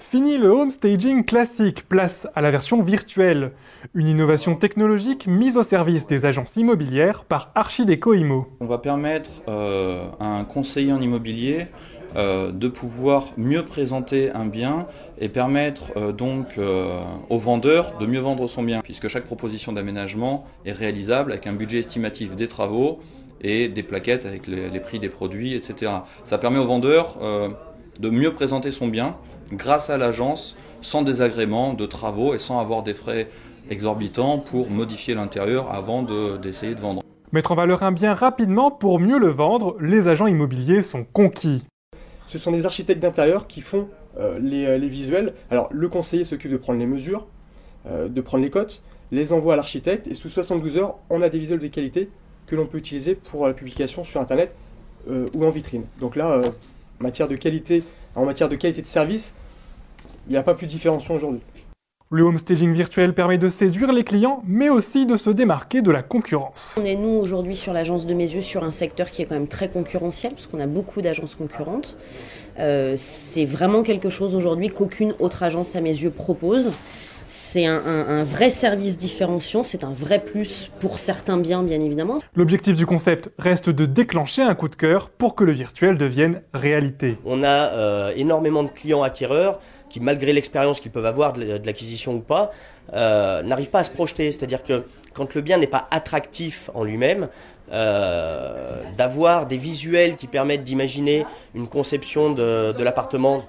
Fini le home staging classique, place à la version virtuelle. Une innovation technologique mise au service des agences immobilières par Archideco Immo. On va permettre à un conseiller en immobilier de pouvoir mieux présenter un bien et permettre donc au vendeur de mieux vendre son bien, puisque chaque proposition d'aménagement est réalisable avec un budget estimatif des travaux et des plaquettes avec les prix des produits, etc. Ça permet au vendeur de mieux présenter son bien grâce à l'agence, sans désagrément de travaux et sans avoir des frais exorbitants pour modifier l'intérieur avant d'essayer de vendre. Mettre en valeur un bien rapidement pour mieux le vendre, les agents immobiliers sont conquis. Ce sont des architectes d'intérieur qui font les visuels. Alors le conseiller s'occupe de prendre les mesures, de prendre les cotes, les envoie à l'architecte et sous 72 heures, on a des visuels de qualité que l'on peut utiliser pour la publication sur internet ou en vitrine. Donc là, en matière de qualité de service, il n'y a pas plus de différenciation aujourd'hui. Le home staging virtuel permet de séduire les clients, mais aussi de se démarquer de la concurrence. On est nous aujourd'hui sur l'agence de mes yeux sur un secteur qui est quand même très concurrentiel, parce qu'on a beaucoup d'agences concurrentes. C'est vraiment quelque chose aujourd'hui qu'aucune autre agence à mes yeux propose. C'est un vrai service différenciant, c'est un vrai plus pour certains biens bien évidemment. L'objectif du concept reste de déclencher un coup de cœur pour que le virtuel devienne réalité. On a énormément de clients acquéreurs qui, malgré l'expérience qu'ils peuvent avoir de l'acquisition ou pas, n'arrivent pas à se projeter. C'est-à-dire que quand le bien n'est pas attractif en lui-même, d'avoir des visuels qui permettent d'imaginer une conception de l'appartement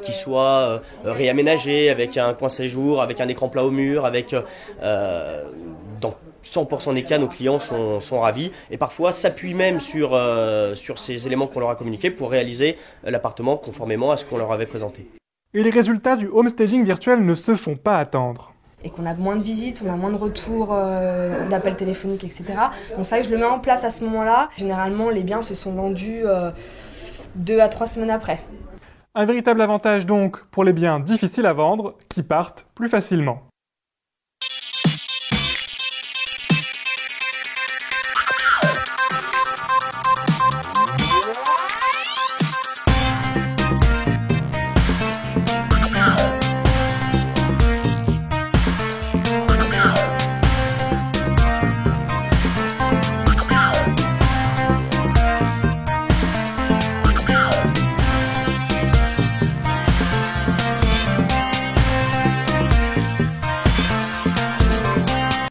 qui soit réaménagé avec un coin séjour, avec un écran plat au mur, avec dans 100% des cas, nos clients sont ravis et parfois s'appuient même sur ces éléments qu'on leur a communiqués pour réaliser l'appartement conformément à ce qu'on leur avait présenté. Et les résultats du home staging virtuel ne se font pas attendre. Et qu'on a moins de visites, on a moins de retours d'appels téléphoniques, etc. Donc ça, je le mets en place à ce moment-là. Généralement, les biens se sont vendus 2 à 3 semaines après. Un véritable avantage donc pour les biens difficiles à vendre qui partent plus facilement.